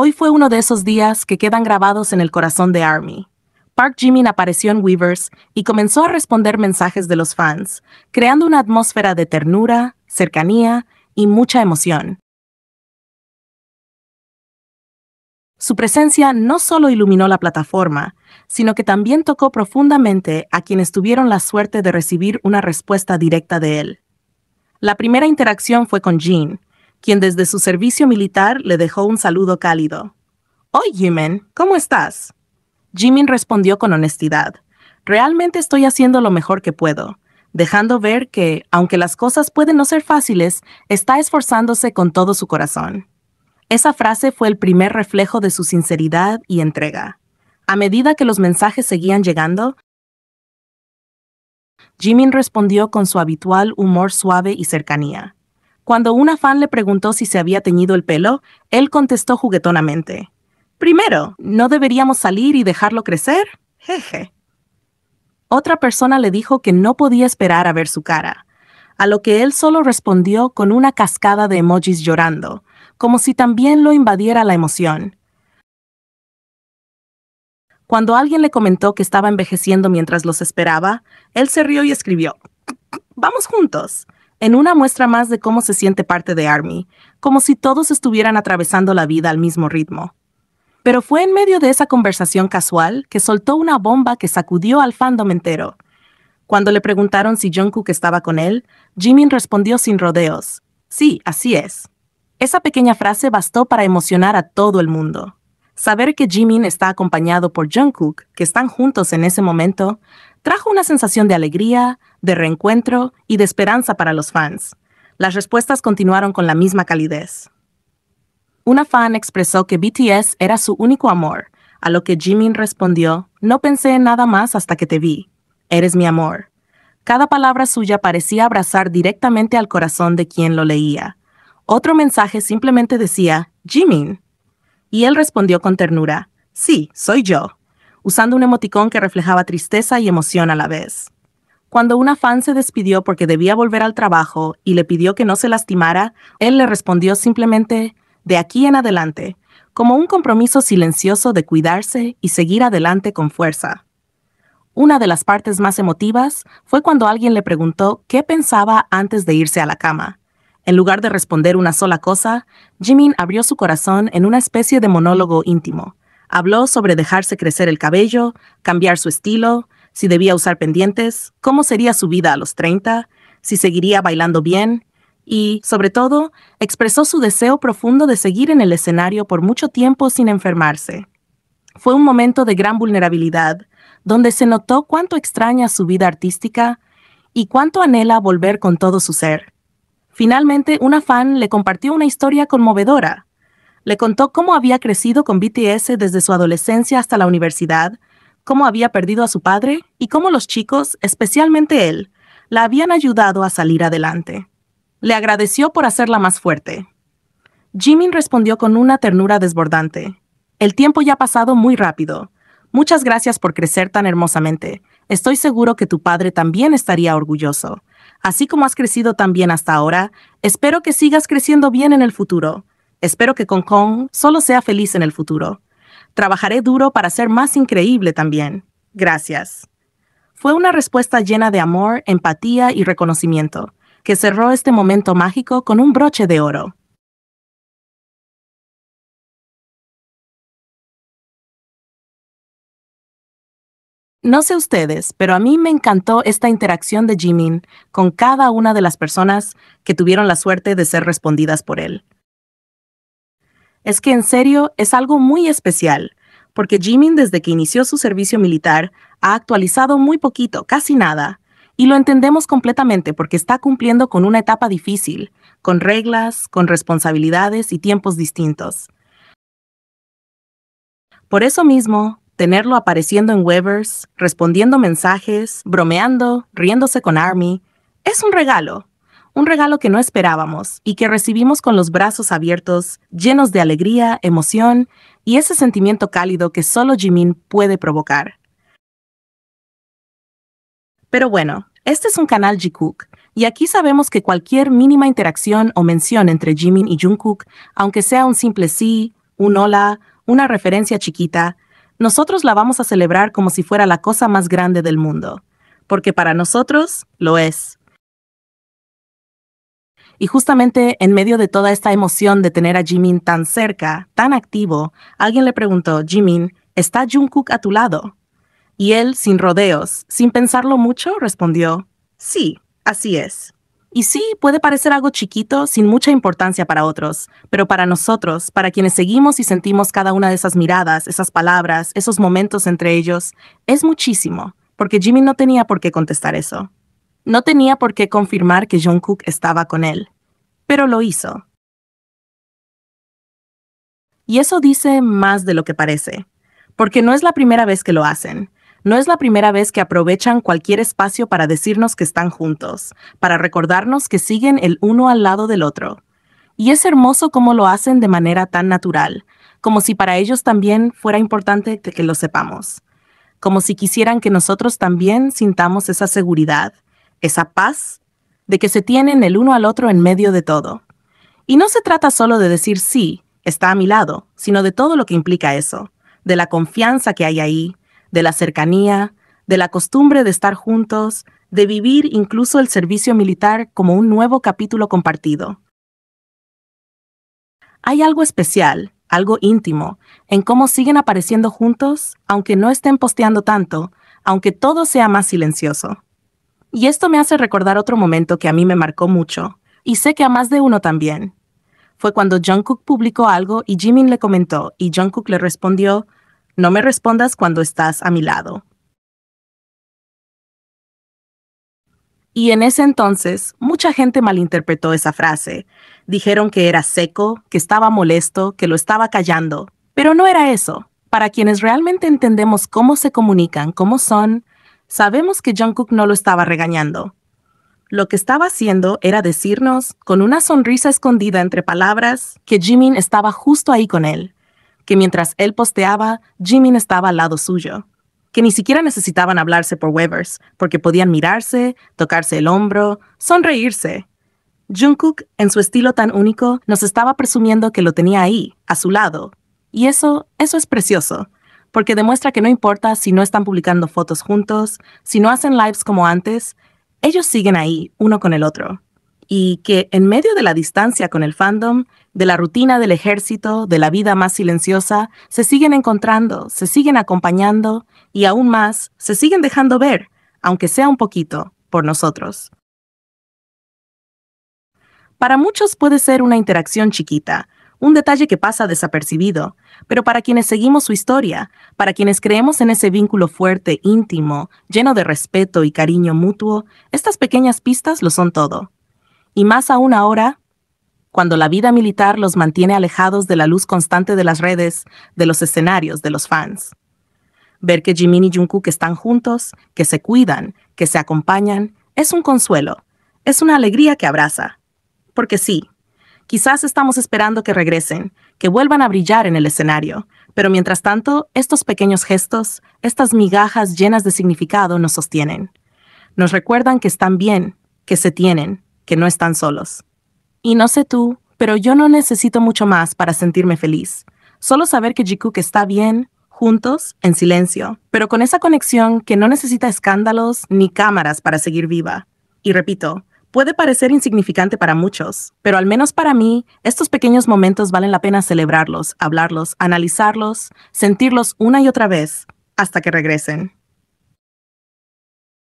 Hoy fue uno de esos días que quedan grabados en el corazón de ARMY. Park Jimin apareció en Weverse y comenzó a responder mensajes de los fans, creando una atmósfera de ternura, cercanía y mucha emoción. Su presencia no solo iluminó la plataforma, sino que también tocó profundamente a quienes tuvieron la suerte de recibir una respuesta directa de él. La primera interacción fue con Jin, quien desde su servicio militar le dejó un saludo cálido. «Hoy, Jimin, ¿cómo estás?» Jimin respondió con honestidad. «Realmente estoy haciendo lo mejor que puedo», dejando ver que, aunque las cosas pueden no ser fáciles, está esforzándose con todo su corazón. Esa frase fue el primer reflejo de su sinceridad y entrega. A medida que los mensajes seguían llegando, Jimin respondió con su habitual humor suave y cercanía. Cuando una fan le preguntó si se había teñido el pelo, él contestó juguetonamente. «Primero, ¿no deberíamos salir y dejarlo crecer? Jeje». Otra persona le dijo que no podía esperar a ver su cara, a lo que él solo respondió con una cascada de emojis llorando, como si también lo invadiera la emoción. Cuando alguien le comentó que estaba envejeciendo mientras los esperaba, él se rió y escribió, «Vamos juntos», en una muestra más de cómo se siente parte de ARMY, como si todos estuvieran atravesando la vida al mismo ritmo. Pero fue en medio de esa conversación casual que soltó una bomba que sacudió al fandom entero. Cuando le preguntaron si Jungkook estaba con él, Jimin respondió sin rodeos, «Sí, así es». Esa pequeña frase bastó para emocionar a todo el mundo. Saber que Jimin está acompañado por Jungkook, que están juntos en ese momento, trajo una sensación de alegría, de reencuentro y de esperanza para los fans. Las respuestas continuaron con la misma calidez. Una fan expresó que BTS era su único amor, a lo que Jimin respondió, «No pensé en nada más hasta que te vi. Eres mi amor». Cada palabra suya parecía abrazar directamente al corazón de quien lo leía. Otro mensaje simplemente decía, «Jimin». Y él respondió con ternura, «Sí, soy yo», usando un emoticón que reflejaba tristeza y emoción a la vez. Cuando una fan se despidió porque debía volver al trabajo y le pidió que no se lastimara, él le respondió simplemente, «De aquí en adelante», como un compromiso silencioso de cuidarse y seguir adelante con fuerza. Una de las partes más emotivas fue cuando alguien le preguntó qué pensaba antes de irse a la cama. En lugar de responder una sola cosa, Jimin abrió su corazón en una especie de monólogo íntimo. Habló sobre dejarse crecer el cabello, cambiar su estilo, si debía usar pendientes, cómo sería su vida a los 30, si seguiría bailando bien, y, sobre todo, expresó su deseo profundo de seguir en el escenario por mucho tiempo sin enfermarse. Fue un momento de gran vulnerabilidad, donde se notó cuánto extraña su vida artística y cuánto anhela volver con todo su ser. Finalmente, una fan le compartió una historia conmovedora. Le contó cómo había crecido con BTS desde su adolescencia hasta la universidad, cómo había perdido a su padre y cómo los chicos, especialmente él, la habían ayudado a salir adelante. Le agradeció por hacerla más fuerte. Jimin respondió con una ternura desbordante. «El tiempo ya ha pasado muy rápido. Muchas gracias por crecer tan hermosamente. Estoy seguro que tu padre también estaría orgulloso. Así como has crecido tan bien hasta ahora, espero que sigas creciendo bien en el futuro. Espero que Kong Kong solo sea feliz en el futuro. Trabajaré duro para ser más increíble también. Gracias». Fue una respuesta llena de amor, empatía y reconocimiento, que cerró este momento mágico con un broche de oro. No sé ustedes, pero a mí me encantó esta interacción de Jimin con cada una de las personas que tuvieron la suerte de ser respondidas por él. Es que en serio es algo muy especial, porque Jimin desde que inició su servicio militar ha actualizado muy poquito, casi nada, y lo entendemos completamente porque está cumpliendo con una etapa difícil, con reglas, con responsabilidades y tiempos distintos. Por eso mismo, tenerlo apareciendo en Weverse, respondiendo mensajes, bromeando, riéndose con ARMY, es un regalo que no esperábamos y que recibimos con los brazos abiertos, llenos de alegría, emoción y ese sentimiento cálido que solo Jimin puede provocar. Pero bueno, este es un canal Jikook, y aquí sabemos que cualquier mínima interacción o mención entre Jimin y Jungkook, aunque sea un simple sí, un hola, una referencia chiquita, nosotros la vamos a celebrar como si fuera la cosa más grande del mundo, porque para nosotros lo es. Y justamente en medio de toda esta emoción de tener a Jimin tan cerca, tan activo, alguien le preguntó, Jimin, ¿está Jungkook a tu lado? Y él, sin rodeos, sin pensarlo mucho, respondió, sí, así es. Y sí, puede parecer algo chiquito, sin mucha importancia para otros, pero para nosotros, para quienes seguimos y sentimos cada una de esas miradas, esas palabras, esos momentos entre ellos, es muchísimo, porque Jimin no tenía por qué contestar eso. No tenía por qué confirmar que Jungkook estaba con él, pero lo hizo. Y eso dice más de lo que parece, porque no es la primera vez que lo hacen. No es la primera vez que aprovechan cualquier espacio para decirnos que están juntos, para recordarnos que siguen el uno al lado del otro. Y es hermoso cómo lo hacen de manera tan natural, como si para ellos también fuera importante que lo sepamos, como si quisieran que nosotros también sintamos esa seguridad, esa paz, de que se tienen el uno al otro en medio de todo. Y no se trata solo de decir sí, está a mi lado, sino de todo lo que implica eso, de la confianza que hay ahí, de la cercanía, de la costumbre de estar juntos, de vivir incluso el servicio militar como un nuevo capítulo compartido. Hay algo especial, algo íntimo, en cómo siguen apareciendo juntos, aunque no estén posteando tanto, aunque todo sea más silencioso. Y esto me hace recordar otro momento que a mí me marcó mucho, y sé que a más de uno también. Fue cuando Jungkook publicó algo y Jimin le comentó, y Jungkook le respondió, no me respondas cuando estás a mi lado. Y en ese entonces, mucha gente malinterpretó esa frase. Dijeron que era seco, que estaba molesto, que lo estaba callando. Pero no era eso. Para quienes realmente entendemos cómo se comunican, cómo son, sabemos que Jungkook no lo estaba regañando. Lo que estaba haciendo era decirnos, con una sonrisa escondida entre palabras, que Jimin estaba justo ahí con él, que mientras él posteaba, Jimin estaba al lado suyo, que ni siquiera necesitaban hablarse por Webers, porque podían mirarse, tocarse el hombro, sonreírse. Jungkook, en su estilo tan único, nos estaba presumiendo que lo tenía ahí, a su lado. Y eso es precioso, porque demuestra que no importa si no están publicando fotos juntos, si no hacen lives como antes, ellos siguen ahí, uno con el otro. Y que en medio de la distancia con el fandom, de la rutina del ejército, de la vida más silenciosa, se siguen encontrando, se siguen acompañando y aún más, se siguen dejando ver, aunque sea un poquito, por nosotros. Para muchos puede ser una interacción chiquita, un detalle que pasa desapercibido, pero para quienes seguimos su historia, para quienes creemos en ese vínculo fuerte, íntimo, lleno de respeto y cariño mutuo, estas pequeñas pistas lo son todo. Y más aún ahora, cuando la vida militar los mantiene alejados de la luz constante de las redes, de los escenarios, de los fans. Ver que Jimin y Jungkook están juntos, que se cuidan, que se acompañan, es un consuelo, es una alegría que abraza. Porque sí, quizás estamos esperando que regresen, que vuelvan a brillar en el escenario, pero mientras tanto, estos pequeños gestos, estas migajas llenas de significado nos sostienen. Nos recuerdan que están bien, que se tienen, que no están solos. Y no sé tú, pero yo no necesito mucho más para sentirme feliz. Solo saber que Jungkook está bien, juntos, en silencio, pero con esa conexión que no necesita escándalos ni cámaras para seguir viva. Y repito, puede parecer insignificante para muchos, pero al menos para mí, estos pequeños momentos valen la pena celebrarlos, hablarlos, analizarlos, sentirlos una y otra vez, hasta que regresen.